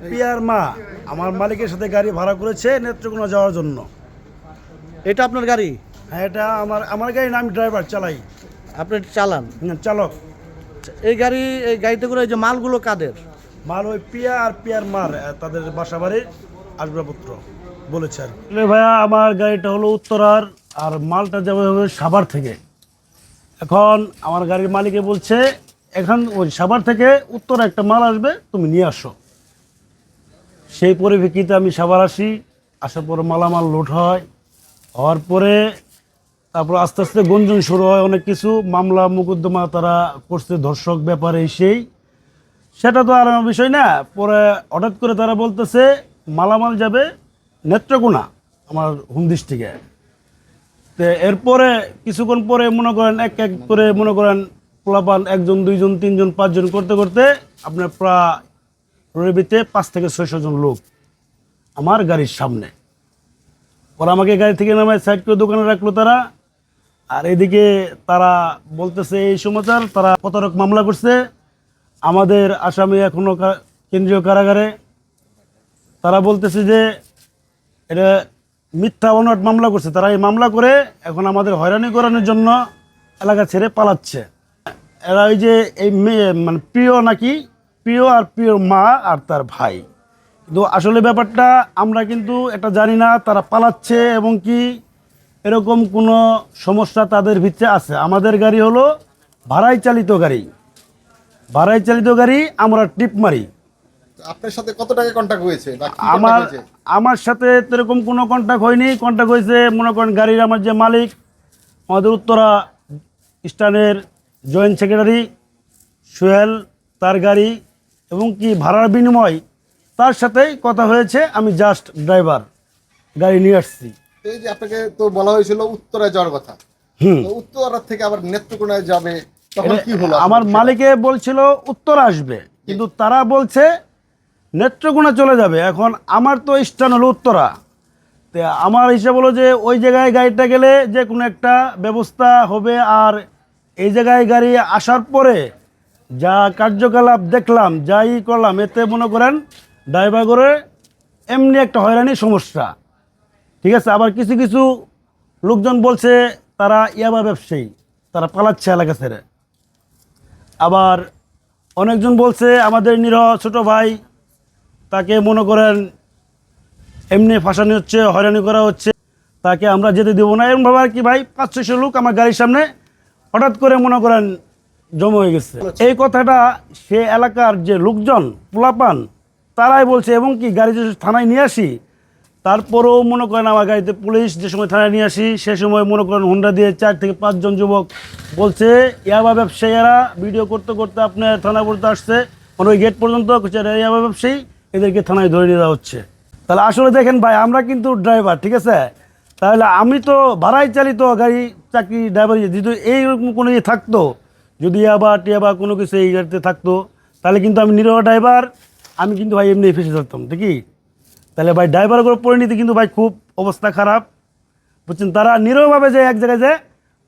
Peer মা আমার মালিকের সাথে গাড়ি ভাড়া করেছে নেত্রকোনা যাওয়ার জন্য। এটা আপনার গাড়ি? হ্যাঁ, এটা আমার গাড়ি না, আমি ড্রাইভার চালাই। আপনি চালান? চালক। এই গাড়িতে করে এই যে মালগুলো কাদের মাল? ওই পিয়া আর পিয়ার মার তাদের বাসা বাড়ির আসবাবপত্র বলেছে আর কি। ভাইয়া আমার গাড়িটা হলো উত্তরার, আর মালটা যাবে হবে সাভার থেকে। এখন আমার গাড়ির মালিকে বলছে এখন ওই সাভার থেকে উত্তরা একটা মাল আসবে, তুমি নিয়ে আসো। সেই পরিপ্রেক্ষিতে আমি সাভার আসি, আসার পরে মালামাল লোড হয়, হওয়ার পরে তারপর আস্তে আস্তে গুঞ্জন শুরু হয়, অনেক কিছু মামলা মোকদ্দমা তারা করছে ধর্ষক ব্যাপারে, সেটা তো আর আমার বিষয় না। পরে হঠাৎ করে তারা বলতেছে মালামাল যাবে নেত্রকোনা, আমার হোম ডিস্ট্রিক্টে। তো এরপরে কিছুক্ষণ পরে মনে করেন এক এক করে মনে করেন পোলাপান 1 জন 2 জন 3 জন 5 জন করতে করতে আপনার প্রায় রবিতে 5 থেকে 600 জন লোক আমার গাড়ির সামনে। ওরা আমাকে গাড়ি থেকে নামায় সাইড করে দোকানে রাখলো তারা। আর এদিকে তারা বলতেছে এই সমাচার, তারা প্রতারক মামলা করছে, আমাদের আসামি এখনো কেন্দ্রীয় কারাগারে। তারা বলতেছে যে এটা মিথ্যা অনট মামলা করছে, তারা এই মামলা করে এখন আমাদের হয়রানি করানোর জন্য এলাকা ছেড়ে পালাচ্ছে। এরা ওই যে এই মেয়ে মানে প্রিয় নাকি, প্রিয় আর প্রিয় মা আর তার ভাই। কিন্তু আসলে ব্যাপারটা আমরা কিন্তু এটা জানি না, তারা পালাচ্ছে এবং কি এরকম কোনো সমস্যা তাদের ভিতরে আছে। আমাদের গাড়ি হলো ভাড়ায় চালিত গাড়ি, ভাড়ায় চালিত গাড়ি, আমরা টিপ মারি। আপনার সাথে কত টাকা কন্টাক্ট হয়েছে? আমার সাথে এরকম কোনো কন্ট্যাক্ট হয়নি। কন্ট্যাক্ট হয়েছে মনে করেন গাড়ির আমার যে মালিক, আমাদের উত্তরা স্টানের জয়েন্ট সেক্রেটারি সোহেল, তার গাড়ি এবং কি ভাড়ার বিনিময় তার সাথেই কথা হয়েছে। আমি জাস্ট ড্রাইভার, গাড়ি নিয়ে আসছি। এই যে আপনাকে তো বলা হয়েছিল উত্তরায় যাওয়ার কথা, উত্তরা থেকে আবার নেত্রকোনায় যাবে, তখন কি হলো? আমার মালিকে বলছিল উত্তরা আসবে, কিন্তু তারা বলছে নেত্রকোনা চলে যাবে। এখন আমার তো স্থান হলো উত্তরা, তো আমার হিসাব হলো যে ওই জায়গায় গাড়িটা গেলে যে কোনো একটা ব্যবস্থা হবে। আর এই জায়গায় গাড়ি আসার পরে যা কার্যকলাপ দেখলাম, যাই করলাম, এতে মনে করেন ড্রাইভার করে এমনি একটা হয়রানি সমস্যা। ঠিক আছে। আবার কিছু কিছু লোকজন বলছে তারা ইয়াবা ব্যবসায়ী, তারা পালাচ্ছে এলাকা ছেড়ে। আবার অনেকজন বলছে আমাদের নিরহ ছোট ভাই, তাকে মনে করেন এমনি ফাঁসানি হচ্ছে, হয়রানি করা হচ্ছে, তাকে আমরা যেতে দেবো না, এরকমভাবে আর কি। ভাই 500-600 লোক আমার গাড়ির সামনে হঠাৎ করে মনে করেন জমা হয়ে গেছে। এই কথাটা সে এলাকার যে লোকজন পোলাপান তারাই বলছে, এবং কি গাড়ি যে থানায় নিয়ে আসি, তারপরেও মনে করেন আমার গাড়িতে পুলিশ যে সময় থানায় নিয়ে আসি, সে সময় মনে করেন হুন্ডা দিয়ে 4 থেকে 5 জন যুবক বলছে ইয়াবা ব্যবসায়ীরা ভিডিও করতে করতে আপনার থানা পড়তে আসছে, মানে ওই গেট পর্যন্ত ইয়াবা ব্যবসায়ী, এদেরকে থানায় ধরে নিয়ে যাওয়া হচ্ছে। তাহলে আসলে দেখেন ভাই, আমরা কিন্তু ড্রাইভার, ঠিক আছে, তাহলে আমি তো ভাড়ায় চালিত গাড়ি চাকরি ড্রাইভার। যদি এইরকম কোনো ইয়ে থাকতো, যদি ইয়াবা টিয়াবা কোনো কিছু এই গাড়িতে থাকতো, তাহলে কিন্তু আমি নিরহ ড্রাইভার, আমি কিন্তু ভাই এমনি ফেসে যেতাম, ঠিকই। তাহলে ভাই ড্রাইভারের করে পরিণতি কিন্তু ভাই খুব অবস্থা খারাপ, বুঝছেন। তারা নিরহভাবে যায় এক জায়গায় যায়,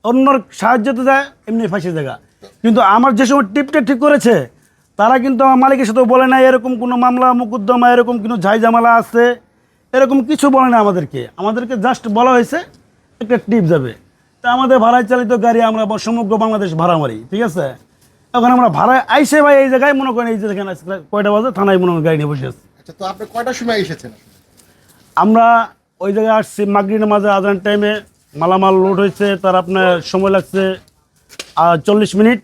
অন্যর সাহায্যতে যায়, এমনি ফাঁসে জায়গা। কিন্তু আমার যে সময় টিপটা ঠিক করেছে, তারা কিন্তু আমার মালিকের সাথেও বলে না এরকম কোনো মামলা মোকদ্দমা, এরকম কোনো ঝাইঝামেলা আছে, এরকম কিছু বলে না আমাদেরকে জাস্ট বলা হয়েছে একটা টিপ যাবে। তা আমাদের ভাড়ায় চালিত গাড়ি আমরা সমগ্র বাংলাদেশ ভাড়া মারি, ঠিক আছে। এখন আমরা ভাড়ায় আইসে ভাই এই জায়গায় মনে করেন, এই যে দেখেন কয়টা বাজে, থানায় মনে করেন গাড়ি নিয়ে বসে আছে। আচ্ছা, তো আপনি কয়টার সময় এসেছেন? আমরা ওই জায়গায় আসছি মাগরিবের নামাজে আজান টাইমে, মালামাল লোড হয়েছে, তার আপনার সময় লাগছে 40 মিনিট।